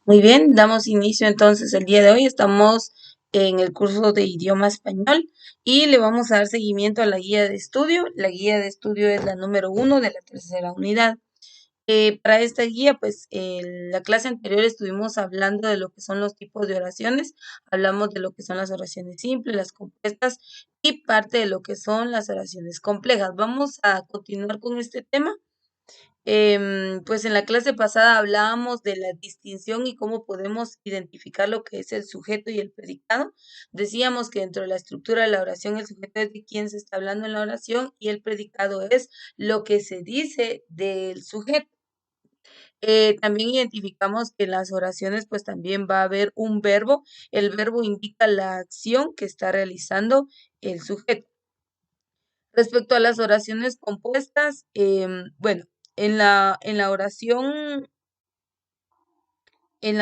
Muy bien, damos inicio entonces el día de hoy. Estamos en el curso de idioma español y le vamos a dar seguimiento a la guía de estudio. La guía de estudio es la número 1 de la tercera unidad. Para esta guía, pues en la clase anterior estuvimos hablando de lo que son los tipos de oraciones, hablamos de lo que son las oraciones simples, las compuestas y parte de lo que son las oraciones complejas. Vamos a continuar con este tema. Pues en la clase pasada hablábamos de la distinción y cómo podemos identificar lo que es el sujeto y el predicado. Decíamos que dentro de la estructura de la oración, el sujeto es de quien se está hablando en la oración y el predicado es lo que se dice del sujeto. También identificamos que en las oraciones pues también va a haber un verbo. El verbo indica la acción que está realizando el sujeto. Respecto a las oraciones compuestas, bueno, en la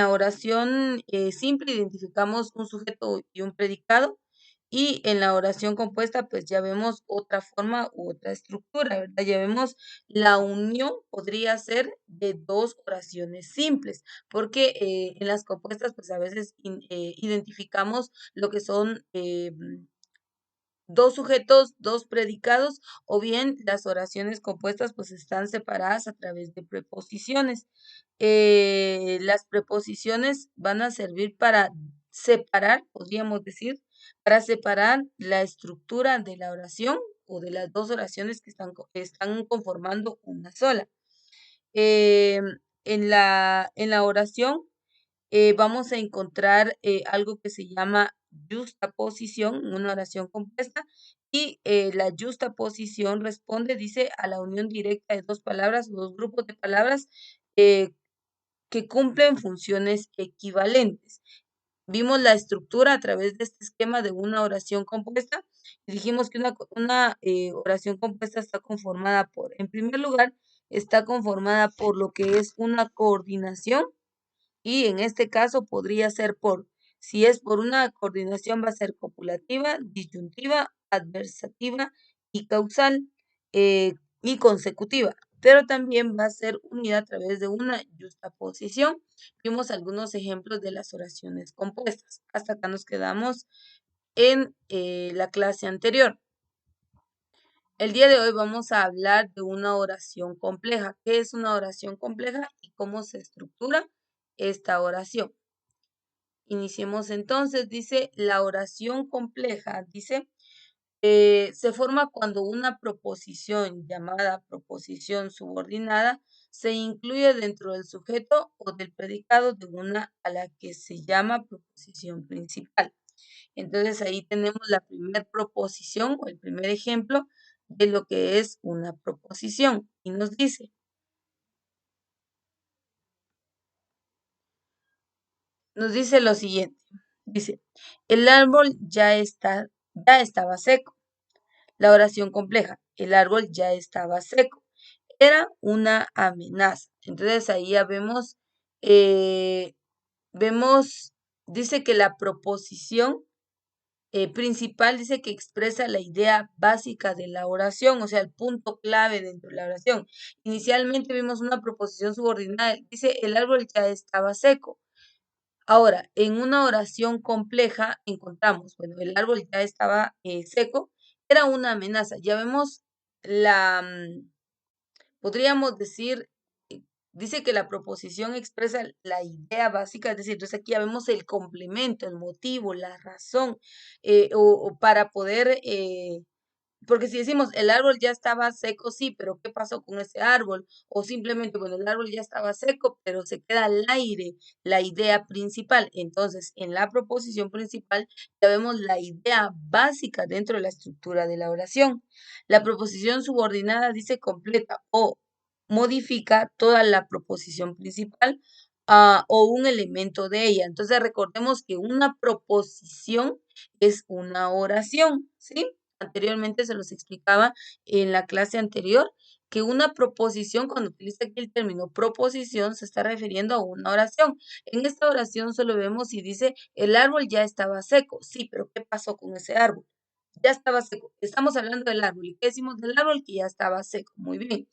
oración simple identificamos un sujeto y un predicado, y en la oración compuesta pues ya vemos otra forma u otra estructura, ¿verdad? Ya vemos la unión podría ser de dos oraciones simples, porque en las compuestas pues a veces identificamos lo que son dos sujetos, dos predicados, o bien las oraciones compuestas pues están separadas a través de preposiciones. Las preposiciones van a servir para separar, podríamos decir, para separar la estructura de la oración o de las dos oraciones que están conformando una sola. Em, en la oración vamos a encontrar algo que se llama justaposición, una oración compuesta, y la justaposición responde, dice, a la unión directa de dos palabras o dos grupos de palabras eh, que cumplen funciones equivalentes. Vimos la estructura a través de este esquema de una oración compuesta y dijimos que una oración compuesta está conformada en primer lugar, está conformada por lo que es una coordinación, y en este caso podría ser si es por una coordinación va a ser copulativa, disyuntiva, adversativa y causal y consecutiva, pero también va a ser unida a través de una justaposición. Vimos algunos ejemplos de las oraciones compuestas. Hasta acá nos quedamos en la clase anterior. El día de hoy vamos a hablar de una oración compleja. ¿Qué es una oración compleja y cómo se estructura esta oración? Iniciemos entonces, dice la oración compleja, dice, se forma cuando una proposición llamada proposición subordinada se incluye dentro del sujeto o del predicado de una a la que se llama proposición principal. Entonces ahí tenemos la primera proposición o el primer ejemplo de lo que es una proposición y nos dice lo siguiente, dice, el árbol ya estaba seco. La oración compleja, el árbol ya estaba seco. Era una amenaza. Entonces ahí ya eh, vemos, dice que la proposición principal dice que expresa la idea básica de la oración, o sea, el punto clave dentro de la oración. Inicialmente vimos una proposición subordinada, dice el árbol ya estaba seco. Ahora, en una oración compleja encontramos, bueno, el árbol ya estaba seco, era una amenaza. Ya vemos podríamos decir, dice que la proposición expresa la idea básica, es decir, entonces aquí ya vemos el complemento, el motivo, la razón, o para poder porque si decimos el árbol ya estaba seco, sí, pero ¿qué pasó con ese árbol? O simplemente, bueno, el árbol ya estaba seco, pero se queda al aire la idea principal. Entonces, en la proposición principal ya vemos la idea básica dentro de la estructura de la oración. La proposición subordinada dice completa o modifica toda la proposición principal o un elemento de ella. Entonces, recordemos que una proposición es una oración, ¿sí? Anteriormente se los explicaba en la clase anterior que una proposición, cuando utiliza aquí el término proposición, se está refiriendo a una oración. En esta oración solo vemos y dice, el árbol ya estaba seco. Sí, pero ¿qué pasó con ese árbol? Ya estaba seco. Estamos hablando del árbol. ¿Y qué decimos del árbol? Que ya estaba seco. Muy bien.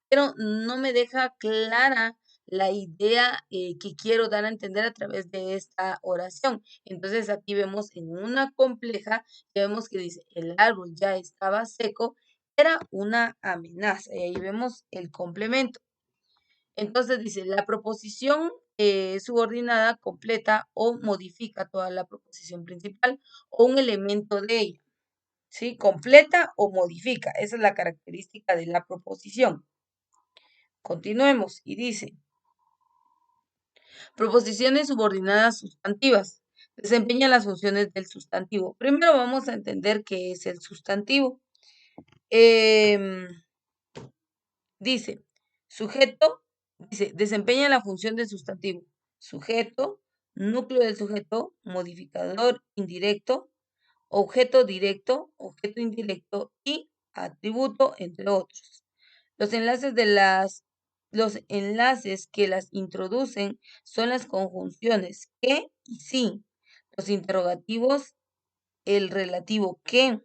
Pero no me deja clara la idea que quiero dar a entender a través de esta oración. Entonces aquí vemos en una compleja, ya vemos que dice, el árbol ya estaba seco, era una amenaza. Y ahí vemos el complemento. Entonces dice, la proposición subordinada completa o modifica toda la proposición principal o un elemento de ella. ¿Sí? Completa o modifica. Esa es la característica de la proposición. Continuemos y dice, proposiciones subordinadas sustantivas. Desempeñan las funciones del sustantivo. Primero vamos a entender qué es el sustantivo. Dice, sujeto, dice, desempeña la función del sustantivo. Sujeto, núcleo del sujeto, modificador indirecto, objeto directo, objeto indirecto y atributo, entre otros. Los enlaces que las introducen son las conjunciones que y sí. Los interrogativos, el relativo que,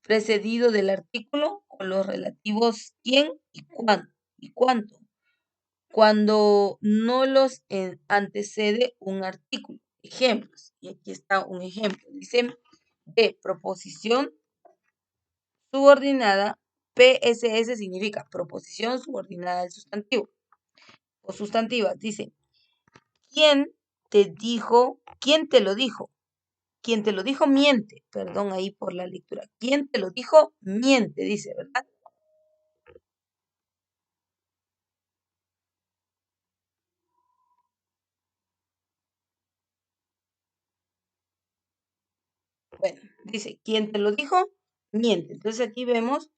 precedido del artículo, o los relativos quién y cuándo y cuánto, cuando no los antecede un artículo. Ejemplos, y aquí está un ejemplo. Dice, de proposición subordinada, PSS significa proposición subordinada al sustantivo o sustantiva. Dice, ¿quién te dijo? ¿Quién te lo dijo? Quien te lo dijo miente. Perdón ahí por la lectura. ¿Quién te lo dijo? Miente, dice, ¿verdad? Bueno, dice, ¿quién te lo dijo? Miente. Entonces aquí vemos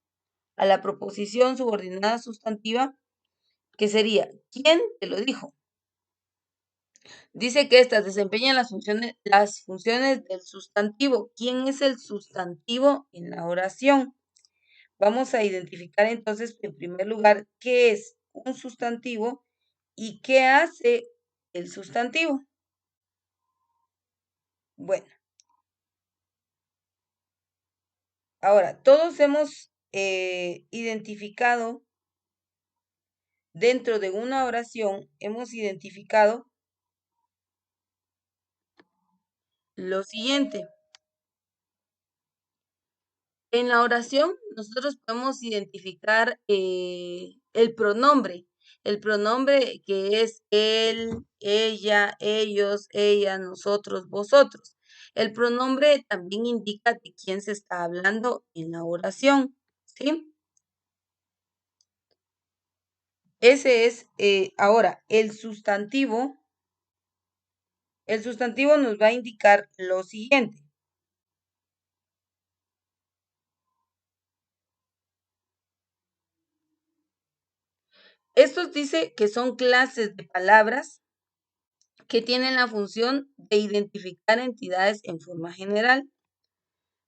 a la proposición subordinada sustantiva, que sería, ¿quién te lo dijo? Dice que estas desempeñan las funciones del sustantivo. ¿Quién es el sustantivo en la oración? Vamos a identificar entonces, en primer lugar, qué es un sustantivo y qué hace el sustantivo. Bueno, ahora, todos hemos identificado dentro de una oración, hemos identificado lo siguiente. En la oración nosotros podemos identificar el pronombre que es él, ella, ellos, ella, nosotros, vosotros. El pronombre también indica de quién se está hablando en la oración, ¿sí? Ese es, ahora, el sustantivo nos va a indicar lo siguiente. Estos dice que son clases de palabras que tienen la función de identificar entidades en forma general.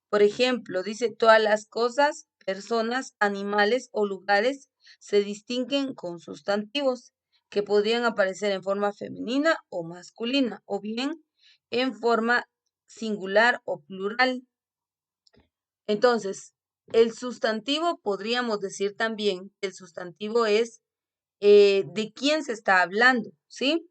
Por ejemplo, dice todas las cosas, personas, animales o lugares se distinguen con sustantivos que podrían aparecer en forma femenina o masculina o bien en forma singular o plural. Entonces, el sustantivo podríamos decir también que el sustantivo es de quién se está hablando, ¿sí?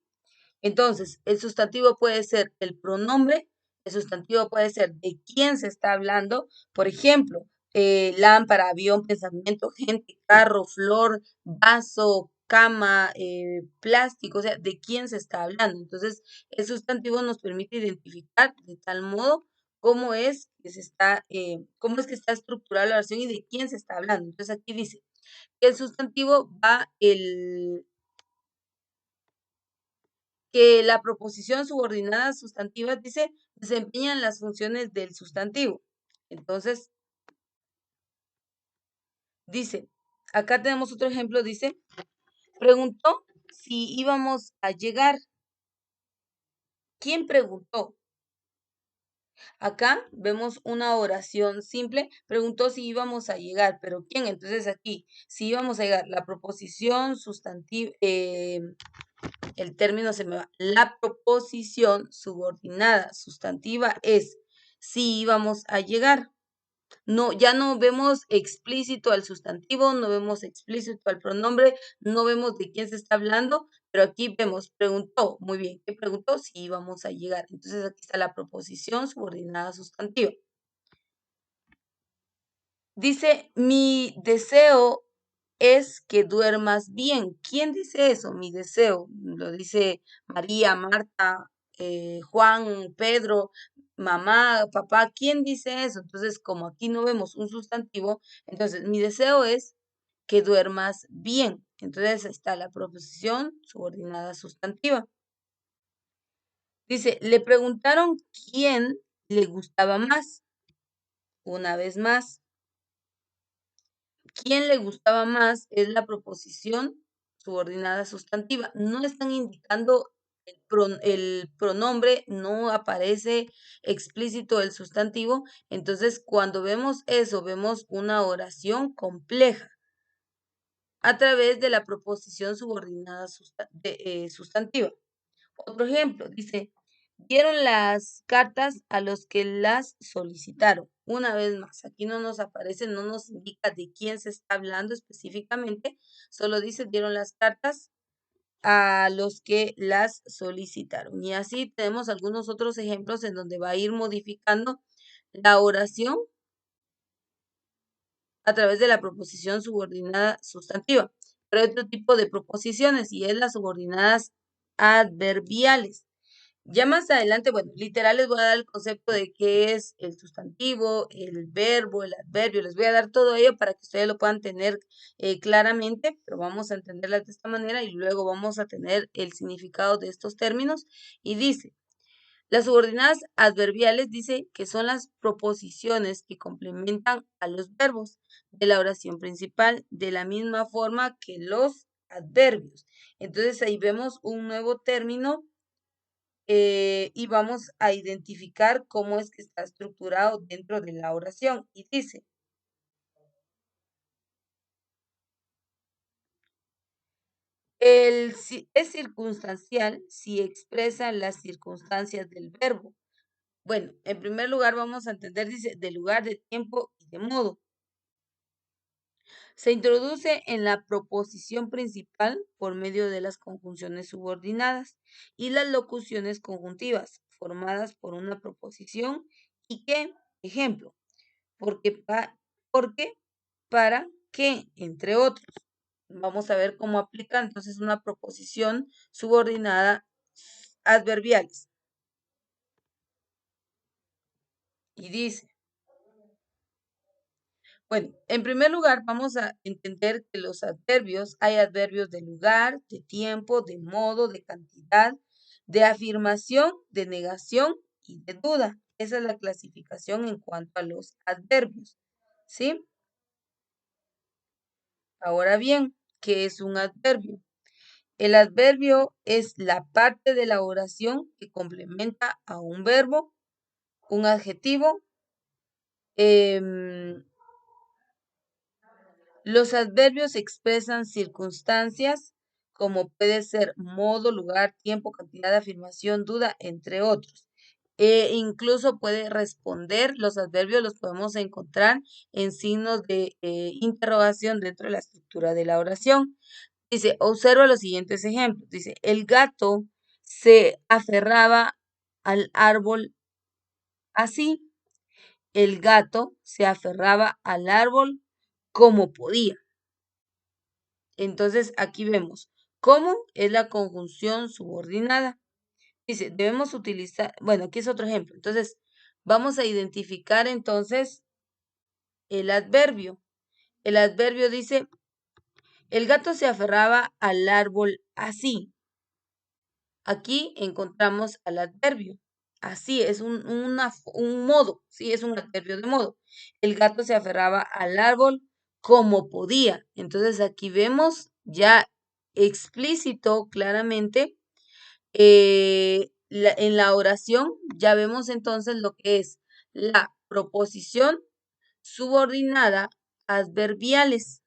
Entonces, el sustantivo puede ser el pronombre, el sustantivo puede ser de quién se está hablando, por ejemplo, lámpara, avión, pensamiento, gente, carro, flor, vaso, cama, plástico, o sea, de quién se está hablando. Entonces, el sustantivo nos permite identificar de tal modo cómo es que cómo es que está estructurada la oración y de quién se está hablando. Entonces, aquí dice que el sustantivo va que la proposición subordinada sustantiva dice desempeñan las funciones del sustantivo. Entonces, dice, acá tenemos otro ejemplo, dice, preguntó si íbamos a llegar. ¿Quién preguntó? Acá vemos una oración simple, preguntó si íbamos a llegar, pero ¿quién? Entonces aquí, si íbamos a llegar, la proposición sustantiva, el término se me va. La proposición subordinada sustantiva es si íbamos a llegar. No, ya no vemos explícito al sustantivo, no vemos explícito al pronombre, no vemos de quién se está hablando, Pero aquí vemos, preguntó, muy bien, ¿qué preguntó? Si íbamos a llegar. Entonces aquí está la proposición subordinada sustantiva. Dice, mi deseo es que duermas bien. ¿Quién dice eso? Mi deseo. Lo dice María, Marta, Juan, Pedro, mamá, papá. ¿Quién dice eso? Entonces, como aquí no vemos un sustantivo, entonces mi deseo es que duermas bien. Entonces está la proposición subordinada sustantiva. Dice, le preguntaron quién le gustaba más. Una vez más, quién le gustaba más es la proposición subordinada sustantiva. No están indicando el pronombre, no aparece explícito el sustantivo. Entonces, cuando vemos eso, vemos una oración compleja a través de la proposición subordinada sustantiva. Otro ejemplo, dice, dieron las cartas a los que las solicitaron. Una vez más, aquí no nos aparece, no nos indica de quién se está hablando específicamente, solo dice dieron las cartas a los que las solicitaron. Y así tenemos algunos otros ejemplos en donde va a ir modificando la oración a través de la proposición subordinada sustantiva. Pero hay otro tipo de proposiciones y es las subordinadas adverbiales. Ya más adelante, bueno, literal les voy a dar el concepto de qué es el sustantivo, el verbo, el adverbio. Les voy a dar todo ello para que ustedes lo puedan tener claramente, pero vamos a entenderlas de esta manera y luego vamos a tener el significado de estos términos. Y dice, las subordinadas adverbiales dice que son las proposiciones que complementan a los verbos de la oración principal de la misma forma que los adverbios. Entonces ahí vemos un nuevo término y vamos a identificar cómo es que está estructurado dentro de la oración. Y dice, es circunstancial si expresa las circunstancias del verbo. Bueno, en primer lugar vamos a entender, dice, de lugar, de tiempo y de modo. Se introduce en la proposición principal por medio de las conjunciones subordinadas y las locuciones conjuntivas formadas por una proposición y que, ejemplo, porque, porque, para, que, entre otros. Vamos a ver cómo aplica entonces una proposición subordinada adverbiales. Y dice, bueno, en primer lugar vamos a entender que los adverbios, hay adverbios de lugar, de tiempo, de modo, de cantidad, de afirmación, de negación y de duda. Esa es la clasificación en cuanto a los adverbios, ¿sí? Ahora bien, ¿qué es un adverbio? El adverbio es la parte de la oración que complementa a un verbo, un adjetivo. Los adverbios expresan circunstancias como puede ser modo, lugar, tiempo, cantidad de afirmación, duda, entre otros. Incluso puede responder, los adverbios los podemos encontrar en signos de interrogación dentro de la estructura de la oración. Dice, observa los siguientes ejemplos. Dice, el gato se aferraba al árbol así. El gato se aferraba al árbol como podía. Entonces, aquí vemos cómo es la conjunción subordinada. Dice, debemos utilizar, bueno, aquí es otro ejemplo. Entonces, vamos a identificar entonces el adverbio. El adverbio dice, el gato se aferraba al árbol así. Aquí encontramos al adverbio. Así es un modo, sí, es un adverbio de modo. El gato se aferraba al árbol como podía. Entonces aquí vemos ya explícito claramente en la oración, ya vemos entonces lo que es la proposición subordinada adverbiales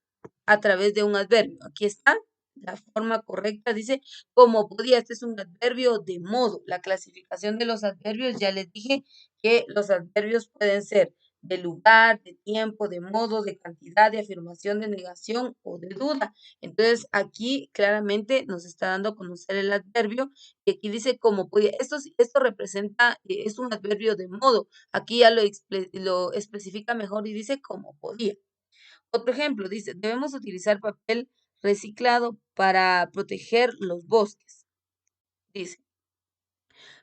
a través de un adverbio. Aquí está la forma correcta, dice, como podía, este es un adverbio de modo. La clasificación de los adverbios, ya les dije que los adverbios pueden ser de lugar, de tiempo, de modo, de cantidad, de afirmación, de negación o de duda. Entonces, aquí claramente nos está dando a conocer el adverbio, y aquí dice como podía. Esto representa, es un adverbio de modo. Aquí ya lo especifica mejor y dice como podía. Otro ejemplo, dice, debemos utilizar papel reciclado para proteger los bosques. Dice,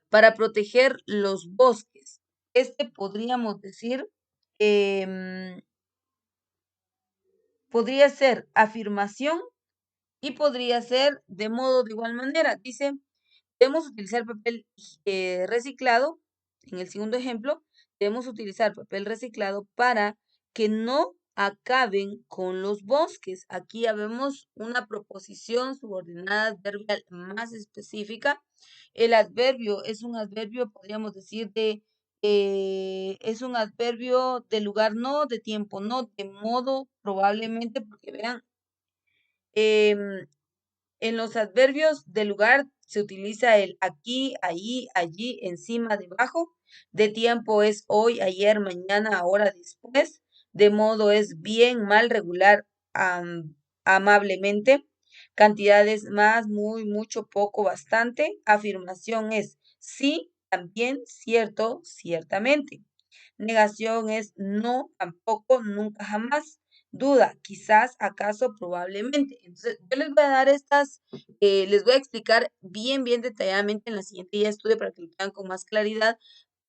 para proteger los bosques. Podríamos decir, em, podría ser afirmación y podría ser de modo de igual manera. Dice, debemos utilizar papel reciclado. En el segundo ejemplo, debemos utilizar papel reciclado para que no acaben con los bosques. Aquí ya vemos una proposición subordinada adverbial más específica. El adverbio es un adverbio, podríamos decir, es un adverbio de lugar no, de tiempo no, de modo probablemente, porque vean, em, en los adverbios de lugar se utiliza el aquí, ahí, allí, encima, debajo. De tiempo es hoy, ayer, mañana, ahora, después. De modo es bien, mal, regular, amablemente. Cantidades más, muy, mucho, poco, bastante. Afirmación es sí, también, cierto, ciertamente. Negación es no, tampoco, nunca, jamás. Duda, quizás, acaso, probablemente. Entonces, yo les voy a dar les voy a explicar bien, bien detalladamente en la siguiente ya estudio para que lo tengan con más claridad.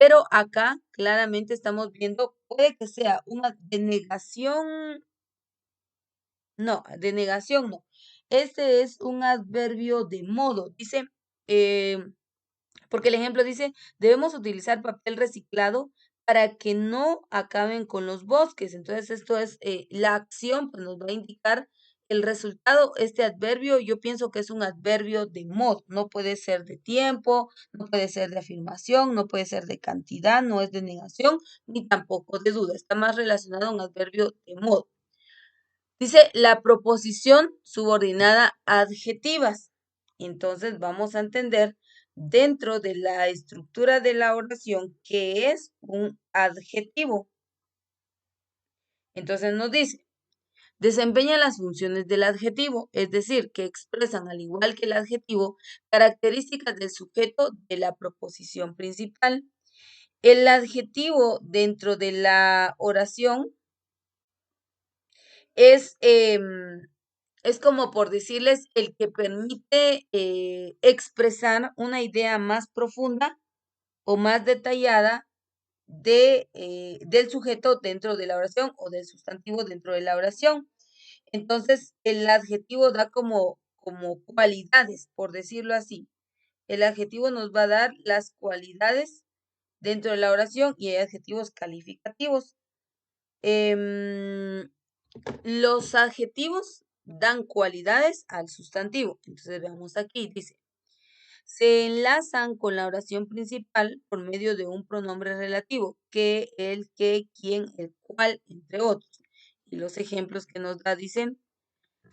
Pero acá claramente estamos viendo, puede que sea una denegación, no, denegación no. Este es un adverbio de modo. Dice, eh, porque el ejemplo dice, debemos utilizar papel reciclado para que no acaben con los bosques. Entonces, esto es la acción, pues nos va a indicar el resultado. Este adverbio, yo pienso que es un adverbio de modo. No puede ser de tiempo, no puede ser de afirmación, no puede ser de cantidad, no es de negación, ni tampoco de duda. Está más relacionado a un adverbio de modo. Dice la proposición subordinada adjetivas. Entonces vamos a entender dentro de la estructura de la oración qué es un adjetivo. Entonces nos dice, desempeña las funciones del adjetivo, es decir, que expresan al igual que el adjetivo características del sujeto de la proposición principal. El adjetivo dentro de la oración es, es como por decirles el que permite expresar una idea más profunda o más detallada del sujeto dentro de la oración o del sustantivo dentro de la oración. Entonces, el adjetivo da como cualidades, por decirlo así. El adjetivo nos va a dar las cualidades dentro de la oración y hay adjetivos calificativos. Em, los adjetivos dan cualidades al sustantivo. Entonces veamos aquí, dice, se enlazan con la oración principal por medio de un pronombre relativo, que, el, que, quién, el cual, entre otros. Y los ejemplos que nos da dicen,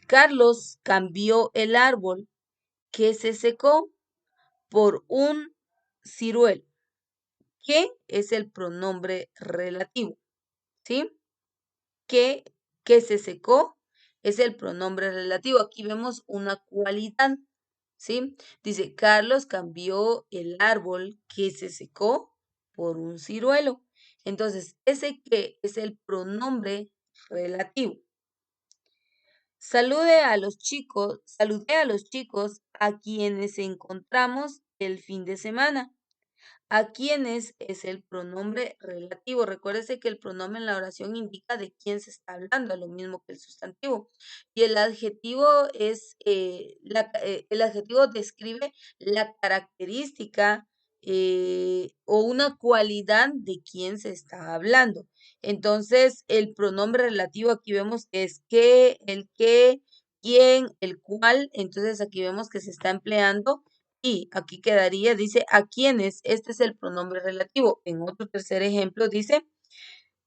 Carlos cambió el árbol que se secó por un ciruelo, que es el pronombre relativo, ¿sí? Que, que se secó es el pronombre relativo. Aquí vemos una cualidad, ¿sí? Dice, Carlos cambió el árbol que se secó por un ciruelo. Entonces, ese que es el pronombre relativo. Saludé a los chicos a quienes encontramos el fin de semana. A quienes es el pronombre relativo. Recuérdese que el pronombre en la oración indica de quién se está hablando, lo mismo que el sustantivo. Y el adjetivo el adjetivo describe la característica o una cualidad de quién se está hablando. Entonces, el pronombre relativo aquí vemos que es el que, quién, el cual. Entonces, aquí vemos que se está empleando y aquí quedaría, dice, a quienes, este es el pronombre relativo. En otro tercer ejemplo dice,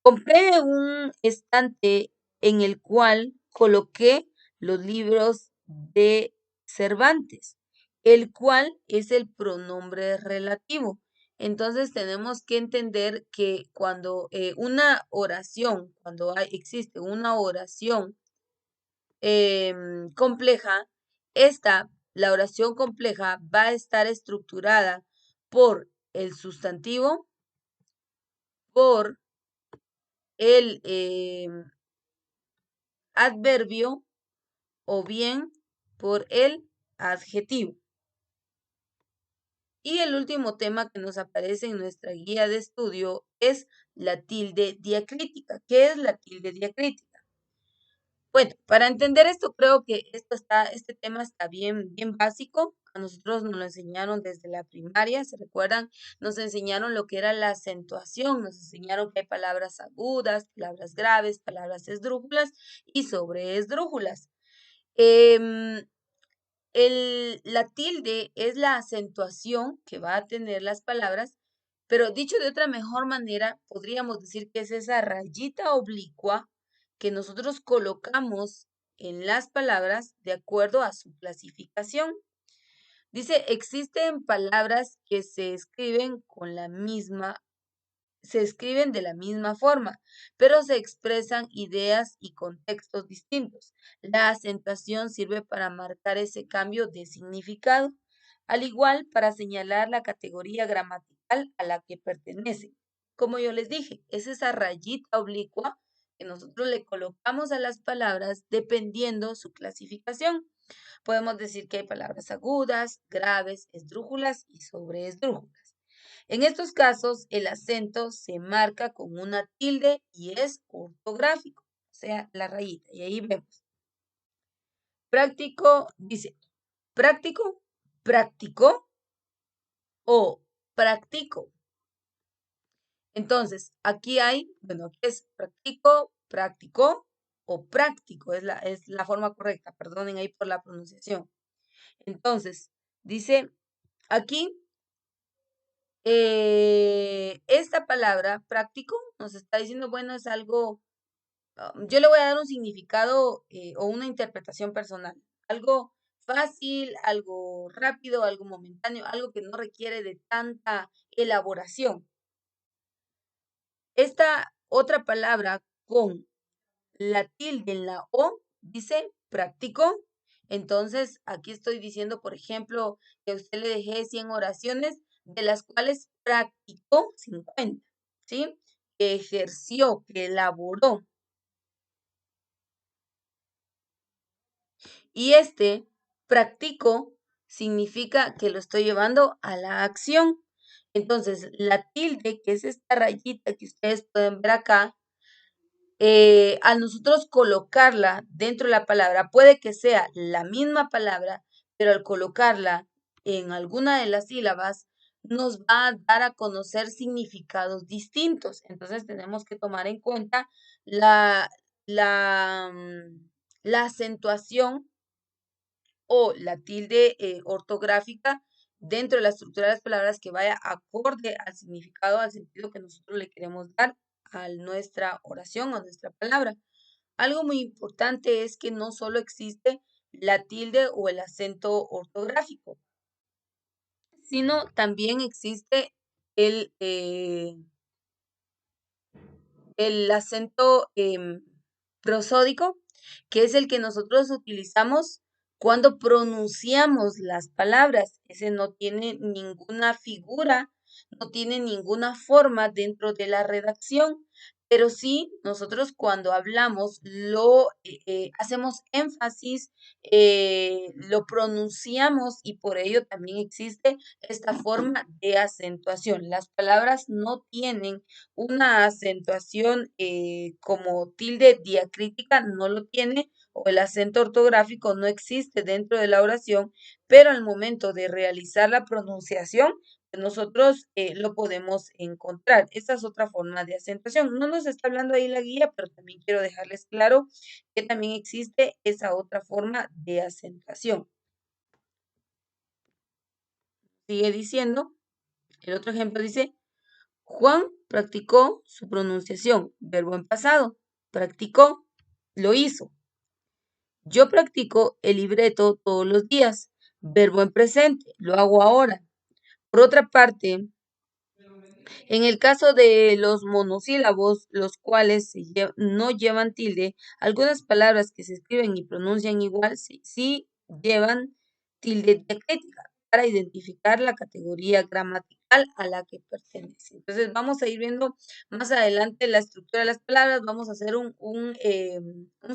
compré un estante en el cual coloqué los libros de Cervantes, el cual es el pronombre relativo. Entonces tenemos que entender que cuando una oración, cuando existe una oración compleja, la oración compleja va a estar estructurada por el sustantivo, por el adverbio o bien por el adjetivo. Y el último tema que nos aparece en nuestra guía de estudio es la tilde diacrítica. ¿Qué es la tilde diacrítica? Bueno, para entender esto, creo que este tema está bien básico. A nosotros nos lo enseñaron desde la primaria, ¿se recuerdan? Nos enseñaron lo que era la acentuación, nos enseñaron que hay palabras agudas, palabras graves, palabras esdrújulas y sobreesdrújulas. Em, la tilde es la acentuación que va a tener las palabras, pero dicho de otra mejor manera, podríamos decir que es esa rayita oblicua que nosotros colocamos en las palabras de acuerdo a su clasificación. Dice, existen palabras que se escriben de la misma forma, pero se expresan ideas y contextos distintos. La acentuación sirve para marcar ese cambio de significado, al igual para señalar la categoría gramatical a la que pertenece. Como yo les dije, es esa rayita oblicua que nosotros le colocamos a las palabras dependiendo su clasificación. Podemos decir que hay palabras agudas, graves, esdrújulas y sobreesdrújulas. En estos casos, el acento se marca con una tilde y es ortográfico, o sea, la rayita. Y ahí vemos. Práctico, dice, práctico, practicó o practico. Entonces, aquí aquí es practico, practicó o práctico, es la forma correcta, perdonen ahí por la pronunciación. Entonces, dice aquí esta palabra práctico nos está diciendo, bueno, es algo, yo le voy a dar un significado o una interpretación personal, algo fácil, algo rápido, algo momentáneo, algo que no requiere de tanta elaboración. Esta otra palabra con la tilde en la O dice practicó. Entonces, aquí estoy diciendo, por ejemplo, que a usted le dejé 100 oraciones, de las cuales practicó 50, ¿sí? Que ejerció, que elaboró. Y practico significa que lo estoy llevando a la acción. Entonces, la tilde, que es esta rayita que ustedes pueden ver acá, al nosotros colocarla dentro de la palabra, puede que sea la misma palabra, pero al colocarla en alguna de las sílabas, nos va a dar a conocer significados distintos. Entonces tenemos que tomar en cuenta la, la, mm, la acentuación o la tilde ortográfica dentro de la estructura de las palabras que vaya acorde al significado, al sentido que nosotros le queremos dar a nuestra oración o a nuestra palabra. Algo muy importante es que no solo existe la tilde o el acento ortográfico, sino también existe el, eh, el acento prosódico, que es el que nosotros utilizamos cuando pronunciamos las palabras. Ese no tiene ninguna figura, no tiene ninguna forma dentro de la redacción, pero sí nosotros cuando hablamos lo hacemos énfasis, lo pronunciamos y por ello también existe esta forma de acentuación. Las palabras no tienen una acentuación como tilde diacrítica, no lo tiene, o el acento ortográfico no existe dentro de la oración, pero al momento de realizar la pronunciación, pues nosotros lo podemos encontrar. Esta es otra forma de acentuación. No nos está hablando ahí la guía, pero también quiero dejarles claro que también existe esa otra forma de acentuación. Sigue diciendo, el otro ejemplo dice, Juan practicó su pronunciación, verbo en pasado. Practicó, lo hizo. Yo practico el libreto todos los días, verbo en presente, lo hago ahora. Por otra parte, En el caso de los monosílabos, los cuales no llevan tilde, algunas palabras que se escriben y pronuncian igual sí llevan tilde diacrítica para identificar la categoría gramatical a la que pertenece. Entonces vamos a ir viendo más adelante la estructura de las palabras, vamos a hacer un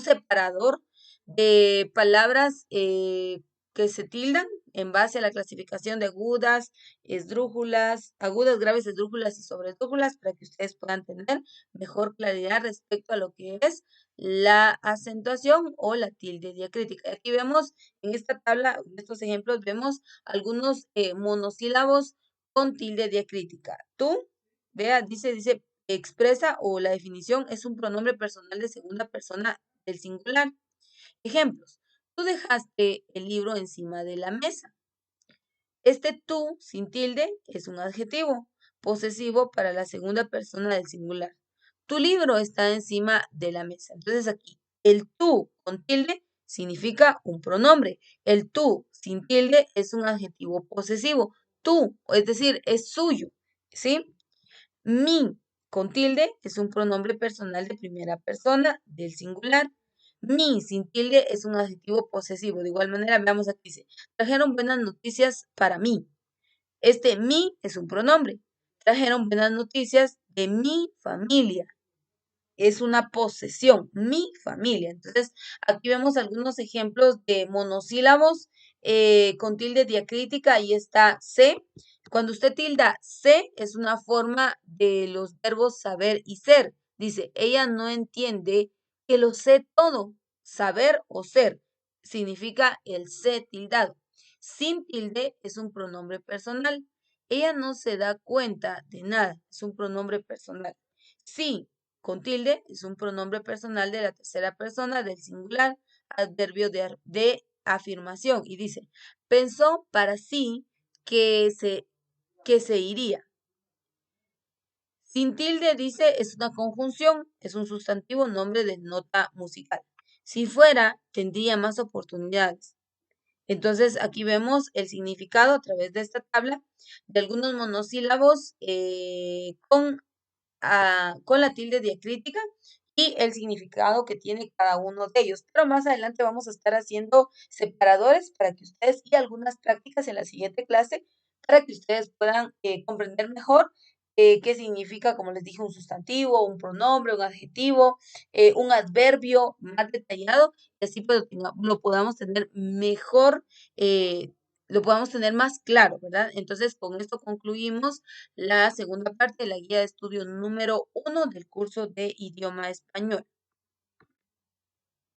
separador de palabras que se tildan en base a la clasificación de agudas, esdrújulas, agudas, graves, esdrújulas y sobreesdrújulas para que ustedes puedan tener mejor claridad respecto a lo que es la acentuación o la tilde diacrítica. Aquí vemos en esta tabla, en estos ejemplos, vemos algunos monosílabos con tilde diacrítica. Tú, vea, dice, expresa o la definición es un pronombre personal de segunda persona del singular. Ejemplos. Tú dejaste el libro encima de la mesa. Este tú sin tilde es un adjetivo posesivo para la segunda persona del singular. Tu libro está encima de la mesa. Entonces aquí, el tú con tilde significa un pronombre. El tú sin tilde es un adjetivo posesivo. Tú, es decir, es suyo, ¿sí? Mi con tilde es un pronombre personal de primera persona del singular. Mi sin tilde es un adjetivo posesivo. De igual manera, veamos aquí dice, trajeron buenas noticias para mí. Este mi es un pronombre. Trajeron buenas noticias de mi familia. Es una posesión, mi familia. Entonces, aquí vemos algunos ejemplos de monosílabos con tilde diacrítica. Ahí está se. Cuando usted tilda se, es una forma de los verbos saber y ser. Dice, ella no entiende que lo sé todo. Saber o ser significa el se tildado. Sin tilde es un pronombre personal. Ella no se da cuenta de nada. Es un pronombre personal. Sí, con tilde es un pronombre personal de la tercera persona del singular, adverbio de afirmación. Y dice, pensó para sí que se iría. Sin tilde dice, es una conjunción, es un sustantivo, nombre de nota musical. Si fuera, tendría más oportunidades. Entonces, aquí vemos el significado a través de esta tabla de algunos monosílabos con la tilde diacrítica y el significado que tiene cada uno de ellos. Pero más adelante vamos a estar haciendo separadores para que ustedes y algunas prácticas en la siguiente clase para que ustedes puedan comprender mejor qué significa, como les dije, un sustantivo, un pronombre, un adjetivo, un adverbio más detallado y así pues lo podamos tener mejor, lo podamos tener más claro, ¿verdad? Entonces, con esto concluimos la segunda parte de la guía de estudio número 1 del curso de idioma español.